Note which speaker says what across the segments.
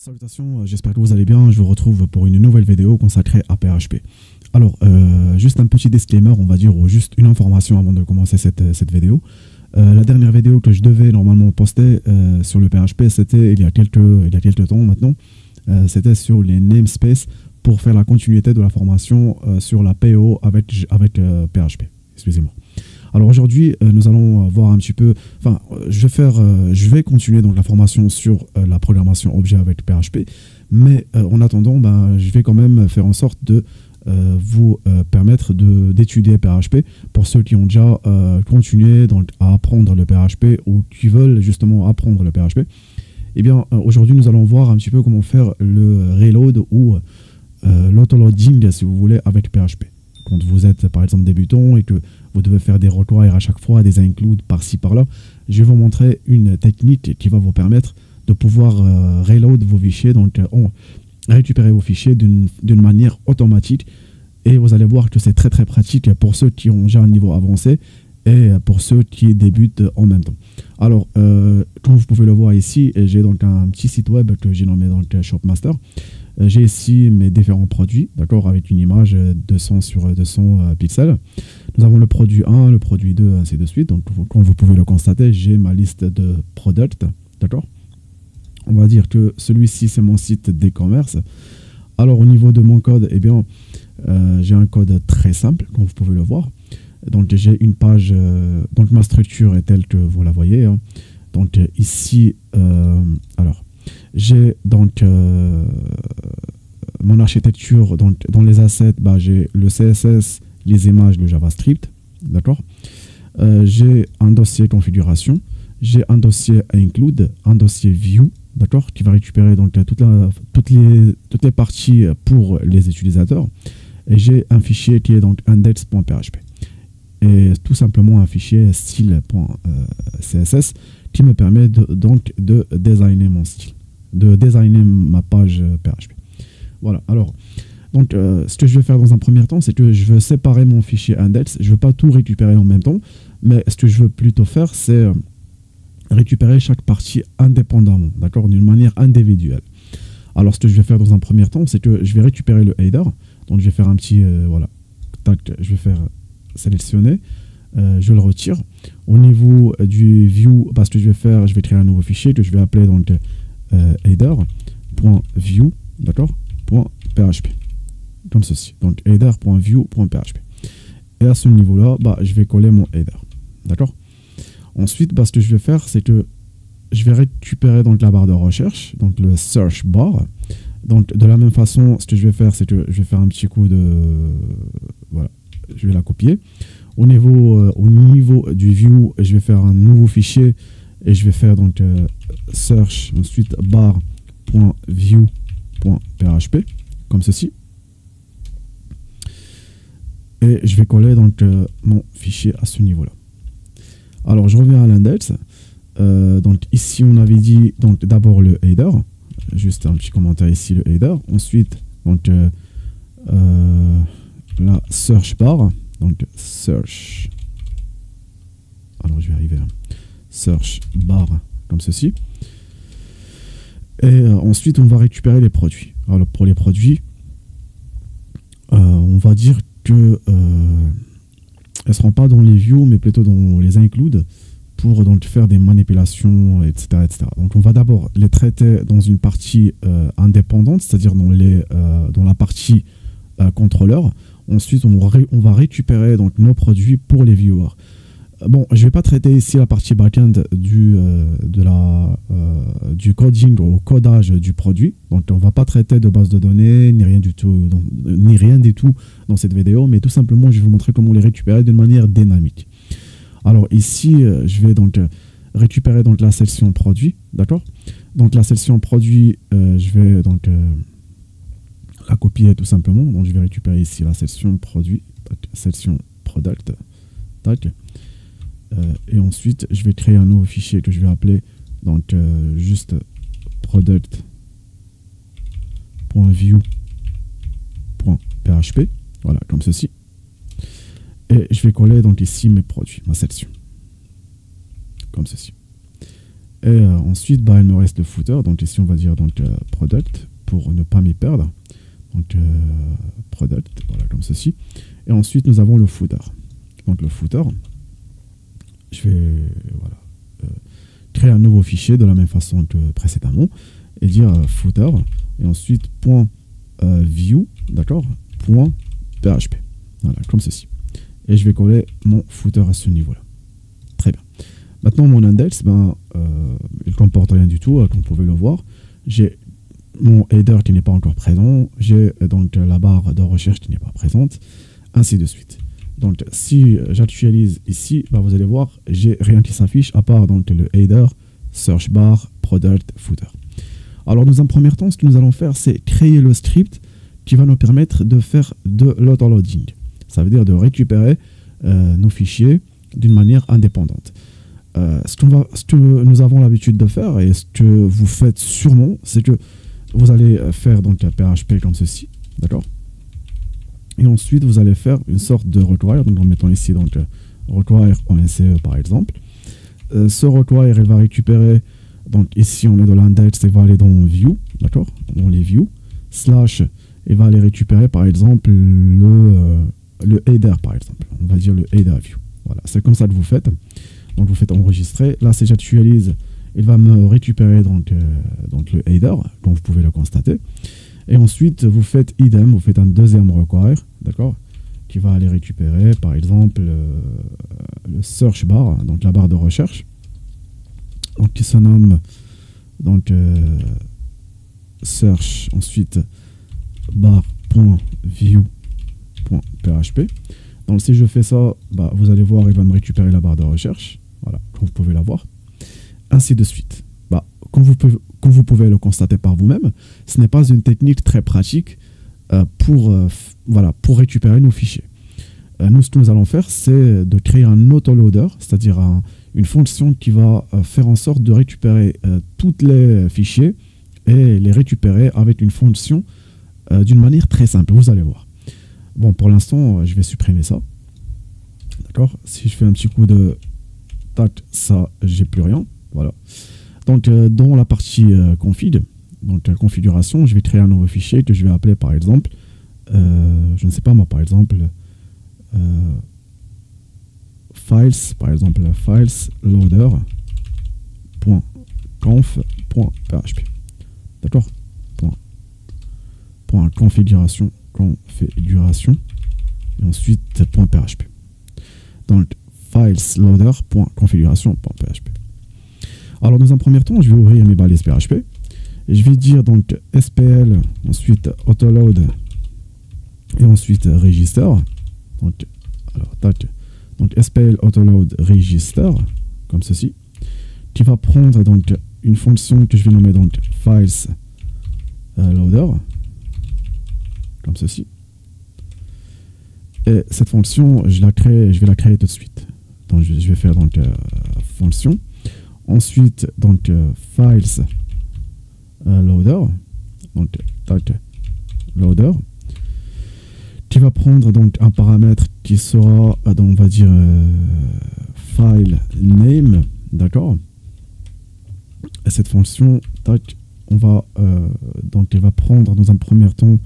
Speaker 1: Salutations, j'espère que vous allez bien. Je vous retrouve pour une nouvelle vidéo consacrée à PHP. Alors, juste un petit disclaimer, on va dire, ou juste une information avant de commencer cette vidéo. La dernière vidéo que je devais normalement poster sur le PHP, c'était il y a quelques temps maintenant. C'était sur les namespaces pour faire la continuité de la formation sur la PO avec PHP. Excusez-moi. Alors aujourd'hui, nous allons voir un petit peu, je vais continuer donc la formation sur la programmation objet avec PHP, mais en attendant, je vais quand même faire en sorte de vous permettre d'étudier PHP pour ceux qui ont déjà continué donc, à apprendre le PHP ou qui veulent justement apprendre le PHP. Eh bien, aujourd'hui, nous allons voir un petit peu comment faire le reload ou l'autoloading, si vous voulez, avec PHP. Quand vous êtes par exemple débutant et que vous devez faire des requires à chaque fois, des includes par-ci par-là, je vais vous montrer une technique qui va vous permettre de pouvoir reload vos fichiers, donc récupérer vos fichiers d'une manière automatique. Et vous allez voir que c'est très très pratique pour ceux qui ont déjà un niveau avancé et pour ceux qui débutent en même temps. Alors, comme vous pouvez le voir ici, j'ai donc un petit site web que j'ai nommé donc Shopmaster. J'ai ici mes différents produits, d'accord, avec une image 200 sur 200 pixels. Nous avons le produit 1, le produit 2, ainsi de suite. Donc, comme vous pouvez le constater, j'ai ma liste de products, d'accord. On va dire que celui-ci, c'est mon site d'e-commerce. Alors, au niveau de mon code, eh bien, j'ai un code très simple, comme vous pouvez le voir. Donc, j'ai une page, donc ma structure est telle que vous la voyez. Hein. Donc, ici, alors, j'ai donc mon architecture, donc dans les assets, j'ai le CSS, les images, le JavaScript, d'accord. J'ai un dossier configuration, j'ai un dossier include, un dossier view, d'accord, qui va récupérer donc toutes les parties pour les utilisateurs, et j'ai un fichier qui est donc index.php et tout simplement un fichier style.css qui me permet donc de designer mon style, de designer ma page PHP. Voilà, alors, donc ce que je vais faire dans un premier temps, c'est que je veux séparer mon fichier index. Je ne veux pas tout récupérer en même temps, mais ce que je veux plutôt faire, c'est récupérer chaque partie indépendamment, d'accord, d'une manière individuelle. Alors, ce que je vais faire dans un premier temps, c'est que je vais récupérer le header. Donc, je vais faire un petit, voilà, tac, je vais faire sélectionner. Je le retire. Au niveau du view, parce que je vais créer un nouveau fichier que je vais appeler donc header.view, d'accord, .php, comme ceci. Donc header.view.php. Et à ce niveau-là, je vais coller mon header, d'accord. Ensuite, ce que je vais faire, c'est que je vais récupérer donc la barre de recherche, donc le search bar. Donc de la même façon, ce que je vais faire, c'est que je vais faire un petit coup de, voilà, je vais la copier. Au niveau du view, je vais faire un nouveau fichier et je vais faire donc search, ensuite bar.view.php, comme ceci. Et je vais coller donc mon fichier à ce niveau-là. Alors, je reviens à l'index. Donc ici, on avait dit donc d'abord le header. Juste un petit commentaire ici, le header. Ensuite, donc la search bar. Donc search, alors je vais arriver là, search bar comme ceci, et ensuite on va récupérer les produits. Alors pour les produits, on va dire que elles ne seront pas dans les views mais plutôt dans les includes pour donc faire des manipulations, etc., etc. Donc on va d'abord les traiter dans une partie indépendante, c'est-à-dire dans la partie contrôleur. Ensuite, on va récupérer donc nos produits pour les viewers. Bon, je ne vais pas traiter ici la partie back-end du coding ou codage du produit. Donc, on ne va pas traiter de base de données, ni rien du tout dans cette vidéo, mais tout simplement, je vais vous montrer comment les récupérer d'une manière dynamique. Alors ici, je vais donc récupérer donc la section produit, d'accord. Donc la section produit, je vais donc la copier tout simplement. Donc je vais récupérer ici la section produit, section product, tac. Et ensuite je vais créer un nouveau fichier que je vais appeler donc juste product.view.php, voilà, comme ceci. Et je vais coller donc ici mes produits, ma section, comme ceci. Et ensuite, bah, il me reste le footer. Donc ici, on va dire donc product pour ne pas m'y perdre. Donc product, voilà, comme ceci. Et ensuite, nous avons le footer. Donc le footer, je vais voilà, créer un nouveau fichier de la même façon que précédemment et dire footer et ensuite point view, d'accord, point php. Voilà, comme ceci. Et je vais coller mon footer à ce niveau-là. Très bien. Maintenant, mon index, ben, il comporte rien du tout, comme vous pouvez le voir. J'ai mon header qui n'est pas encore présent. J'ai donc la barre de recherche qui n'est pas présente, ainsi de suite. Donc, si j'actualise ici, ben, vous allez voir, j'ai rien qui s'affiche à part donc le header, search bar, product, footer. Alors, dans un premier temps, ce que nous allons faire, c'est créer le script qui va nous permettre de faire de l'autoloading. Ça veut dire de récupérer nos fichiers d'une manière indépendante. Ce que nous avons l'habitude de faire et ce que vous faites sûrement, c'est que vous allez faire donc un PHP comme ceci, d'accord? Et ensuite, vous allez faire une sorte de require, donc en mettant ici donc require en SE par exemple. Ce require, il va récupérer, donc ici on est dans l'index, il va aller dans view, d'accord? Dans les views, slash, il va aller récupérer par exemple le header par exemple. On va dire le header view. Voilà, c'est comme ça que vous faites. Donc vous faites enregistrer. Là, si j'actualise, il va me récupérer donc le header, comme vous pouvez le constater. Et ensuite, vous faites idem, vous faites un deuxième require, d'accord, qui va aller récupérer, par exemple, le search bar, donc la barre de recherche, donc qui se nomme donc search, ensuite bar.view.php. Donc si je fais ça, bah, vous allez voir, il va me récupérer la barre de recherche, voilà, comme vous pouvez la voir, ainsi de suite. Bah, comme vous pouvez le constater par vous-même, ce n'est pas une technique très pratique pour récupérer nos fichiers. Nous, ce que nous allons faire, c'est de créer un autoloader, c'est-à-dire une fonction qui va faire en sorte de récupérer tous les fichiers et les récupérer avec une fonction d'une manière très simple, vous allez voir. Bon, pour l'instant, je vais supprimer ça. D'accord? Si je fais un petit coup de tac, ça, j'ai plus rien. Voilà. Donc, dans la partie config, donc configuration, je vais créer un nouveau fichier que je vais appeler par exemple, je ne sais pas moi, par exemple, files, par exemple, files loader.conf.php. D'accord? Point configuration, et ensuite .php. Donc, files loader.configuration.php. Alors, dans un premier temps, je vais ouvrir mes balises PHP et je vais dire donc SPL, ensuite autoload et ensuite register. Donc, alors, tac. Donc, SPL autoload register, comme ceci, qui va prendre donc une fonction que je vais nommer donc files loader, comme ceci. Et cette fonction, je vais la créer tout de suite. Donc, je vais faire donc fonction. Ensuite, donc files loader, donc tac loader, qui va prendre donc un paramètre qui sera, donc on va dire file name, d'accord. Et cette fonction, tac, on va donc elle va prendre dans un premier temps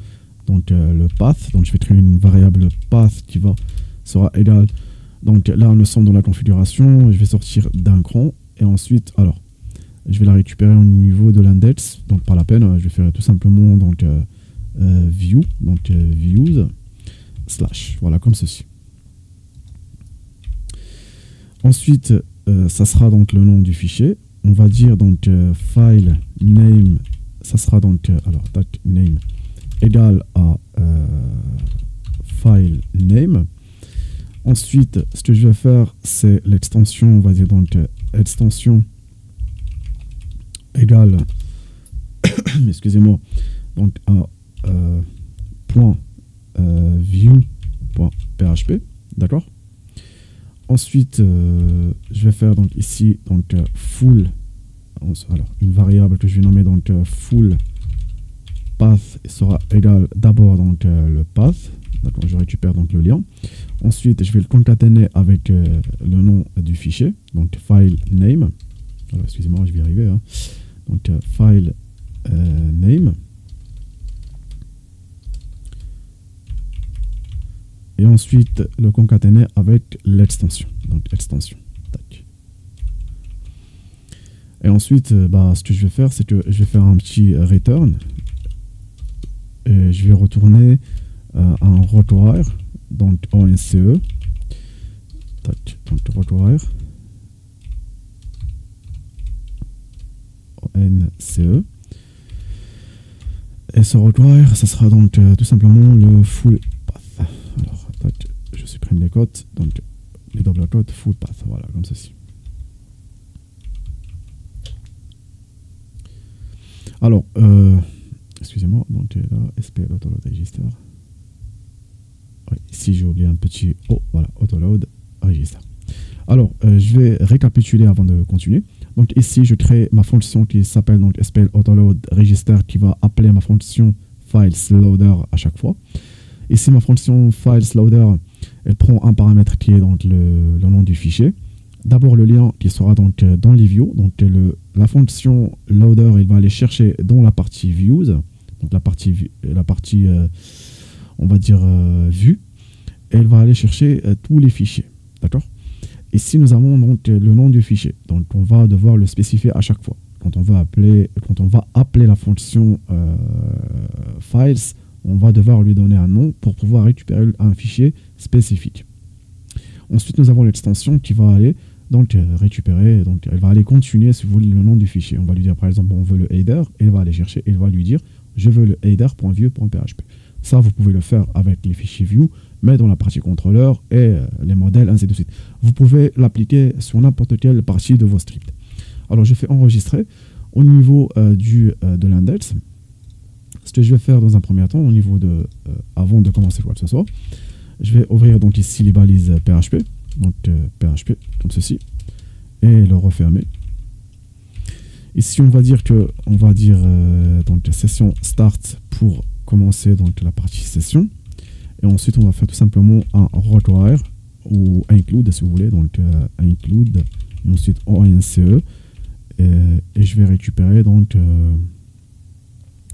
Speaker 1: donc le path. Donc je vais créer une variable path qui sera égale. Donc là nous sommes dans la configuration. Je vais sortir d'un cran et ensuite alors je vais la récupérer au niveau de l'index. Donc pas la peine. Je vais faire tout simplement donc view, donc views slash, voilà, comme ceci. Ensuite ça sera donc le nom du fichier. On va dire donc file name, ça sera donc alors tac name égal à file name. Ensuite, ce que je vais faire, c'est l'extension, on va dire donc extension égale excusez-moi, donc à view.php, d'accord. Ensuite, je vais faire donc ici donc full, alors une variable que je vais nommer donc full path sera égal d'abord donc le path, d'accord, je récupère donc le lien. Ensuite, je vais le concaténer avec le nom du fichier, donc file name, Alors, excusez-moi, je vais y arriver. Hein. Donc, file name. Et ensuite, le concaténer avec l'extension. Donc, extension. Tac. Et ensuite, ce que je vais faire, c'est que je vais faire un petit return. Et je vais retourner un retour, donc ONCE. Tac. Donc, retour. ONCE. Et ce retour, ça sera donc tout simplement le full path. Alors, tac, je supprime les cotes, donc les double cotes full path, voilà, comme ceci. Alors, excusez-moi, donc là, SPL Autoload Register. Oui, ici j'ai oublié un petit O, voilà, Autoload Register. Alors, je vais récapituler avant de continuer. Donc ici, je crée ma fonction qui s'appelle donc SPL Autoload Register qui va appeler ma fonction FilesLoader à chaque fois. Ici, ma fonction FilesLoader, elle prend un paramètre qui est donc le nom du fichier. D'abord, le lien qui sera donc dans les views. Donc la fonction loader, il va aller chercher dans la partie views, donc la partie on va dire vue, et elle va aller chercher tous les fichiers. D'accord? Ici, nous avons donc le nom du fichier. Donc, on va devoir le spécifier à chaque fois. Quand on va appeler la fonction files, on va devoir lui donner un nom pour pouvoir récupérer un fichier spécifique. Ensuite, nous avons l'extension qui va aller donc récupérer, donc elle va aller continuer si vous voulez le nom du fichier. On va lui dire par exemple on veut le header, et elle va aller chercher, et elle va lui dire je veux le header.view.php. Ça, vous pouvez le faire avec les fichiers view, mais dans la partie contrôleur et les modèles, ainsi de suite. Vous pouvez l'appliquer sur n'importe quelle partie de vos scripts. Alors, je fais enregistrer au niveau de l'index. Ce que je vais faire dans un premier temps, au niveau de, avant de commencer quoi que ce soit, je vais ouvrir donc ici les balises PHP, donc PHP comme ceci, et le refermer. Ici, on va dire donc session start pour commencer donc la partie session, et ensuite on va faire tout simplement un require ou include si vous voulez, donc include, et ensuite ONCE, et je vais récupérer donc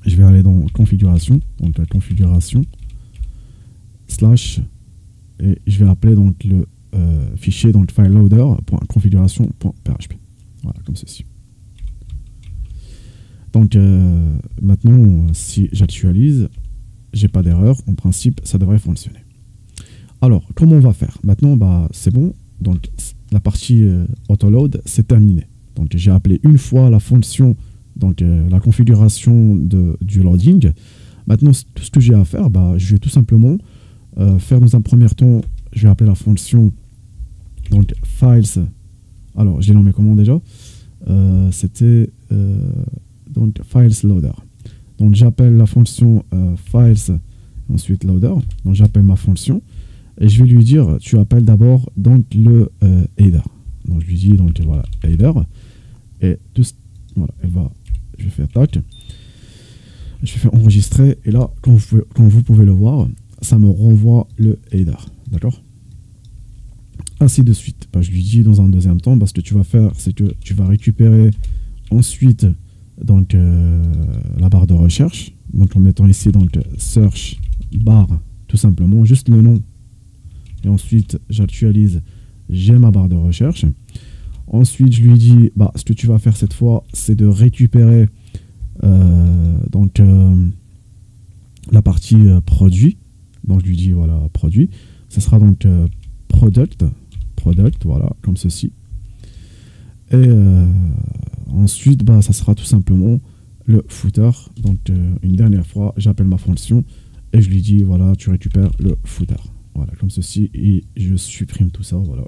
Speaker 1: je vais aller dans configuration, donc la configuration slash, et je vais appeler donc le fichier donc fileloader.configuration.php, voilà, comme ceci. Donc maintenant, si j'actualise, j'ai pas d'erreur. En principe, ça devrait fonctionner. Alors, comment on va faire? Maintenant, c'est bon. Donc, la partie autoload, c'est terminé. Donc, j'ai appelé une fois la fonction, donc la configuration du loading. Maintenant, tout ce que j'ai à faire, je vais tout simplement faire dans un premier temps, je vais appeler la fonction donc files. Alors, j'ai nommé comment déjà? C'était donc FilesLoader. Donc j'appelle la fonction files, ensuite loader. Donc j'appelle ma fonction et je vais lui dire tu appelles d'abord donc le header. Donc je lui dis donc voilà header, et tout voilà, je vais faire tac, je vais faire enregistrer, et là quand vous pouvez le voir, ça me renvoie le header, d'accord, ainsi de suite. Je lui dis dans un deuxième temps, ce que tu vas faire, c'est que tu vas récupérer ensuite donc la barre de recherche, donc en mettant ici donc search bar, tout simplement juste le nom, et ensuite j'actualise, j'ai ma barre de recherche. Ensuite je lui dis ce que tu vas faire cette fois, c'est de récupérer donc la partie produit. Donc je lui dis voilà produit, ce sera donc product, voilà, comme ceci. Et ensuite, ça sera tout simplement le footer. Donc, une dernière fois, j'appelle ma fonction et je lui dis, voilà, tu récupères le footer. Voilà, comme ceci. Et je supprime tout ça, voilà.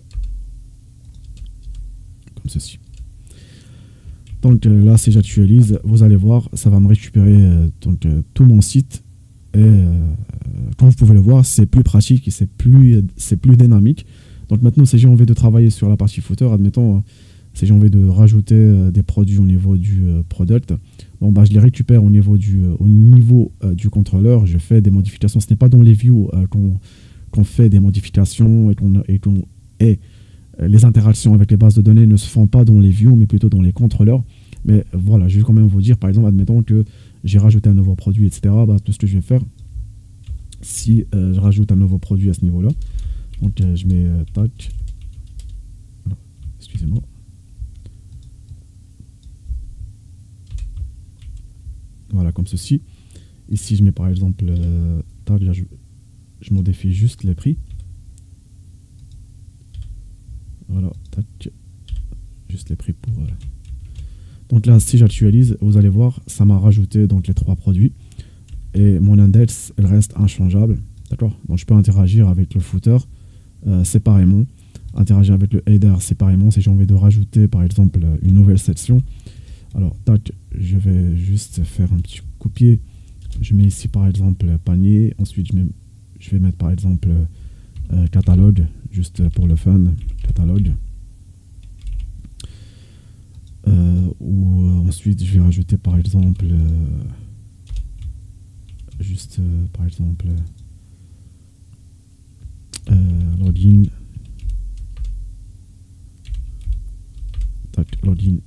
Speaker 1: Comme ceci. Donc là, si j'actualise, vous allez voir, ça va me récupérer tout mon site. Et comme vous pouvez le voir, c'est plus pratique et c'est plus dynamique. Donc maintenant, si j'ai envie de travailler sur la partie footer, admettons, si j'ai envie de rajouter des produits au niveau du product, je les récupère au niveau du contrôleur, je fais des modifications. Ce n'est pas dans les views qu'on fait des modifications et les interactions avec les bases de données ne se font pas dans les views, mais plutôt dans les contrôleurs. Mais voilà, je vais quand même vous dire, par exemple, admettons que j'ai rajouté un nouveau produit, etc. Bah, tout ce que je vais faire, si je rajoute un nouveau produit à ce niveau-là, donc je mets tac, excusez-moi. Voilà, comme ceci. Ici, je mets par exemple, tac, je modifie juste les prix. Voilà, tac, juste les prix pour... Donc là, si j'actualise, vous allez voir, ça m'a rajouté donc les 3 produits. Et mon index, elle reste inchangeable. D'accord? Donc je peux interagir avec le footer séparément. Interagir avec le header séparément. Si j'ai envie de rajouter par exemple une nouvelle section. Alors, tac, je vais juste faire un petit copier. Je mets ici par exemple panier. Ensuite, je vais mettre par exemple catalogue, juste pour le fun, catalogue. Ou ensuite, je vais rajouter par exemple juste par exemple login. Tac, login.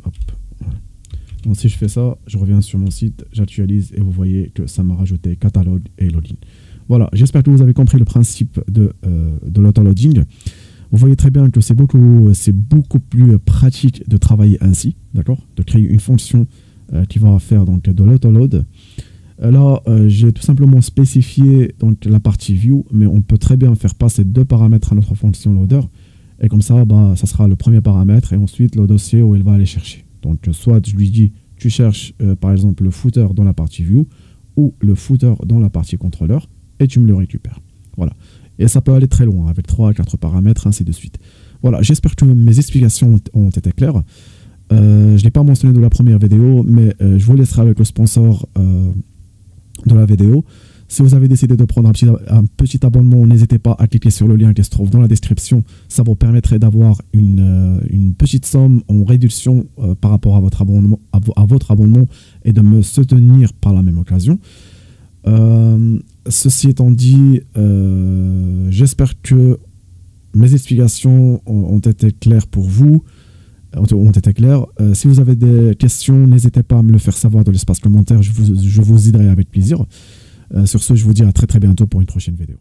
Speaker 1: Hop. Voilà. Donc si je fais ça, je reviens sur mon site, j'actualise et vous voyez que ça m'a rajouté catalogue et login. Voilà, j'espère que vous avez compris le principe de l'autoloading. Vous voyez très bien que c'est beaucoup plus pratique de travailler ainsi, d'accord, de créer une fonction qui va faire donc de l'autoload. Là, j'ai tout simplement spécifié donc la partie view, mais on peut très bien faire passer 2 paramètres à notre fonction loader. Et comme ça, bah, ça sera le premier paramètre et ensuite le dossier où il va aller chercher. Donc, soit je lui dis, tu cherches par exemple le footer dans la partie view ou le footer dans la partie contrôleur et tu me le récupères. Voilà. Et ça peut aller très loin avec 3 à 4 paramètres, ainsi de suite. Voilà, j'espère que mes explications ont été claires. Je ne l'ai pas mentionné dans la première vidéo, mais je vous laisserai avec le sponsor de la vidéo. Si vous avez décidé de prendre un petit abonnement, n'hésitez pas à cliquer sur le lien qui se trouve dans la description. Ça vous permettrait d'avoir une petite somme en réduction par rapport à votre abonnement et de me soutenir par la même occasion. Ceci étant dit, j'espère que mes explications ont été claires pour vous. Si vous avez des questions, n'hésitez pas à me le faire savoir dans l'espace commentaire. Je vous aiderai avec plaisir. Sur ce, je vous dis à très bientôt pour une prochaine vidéo.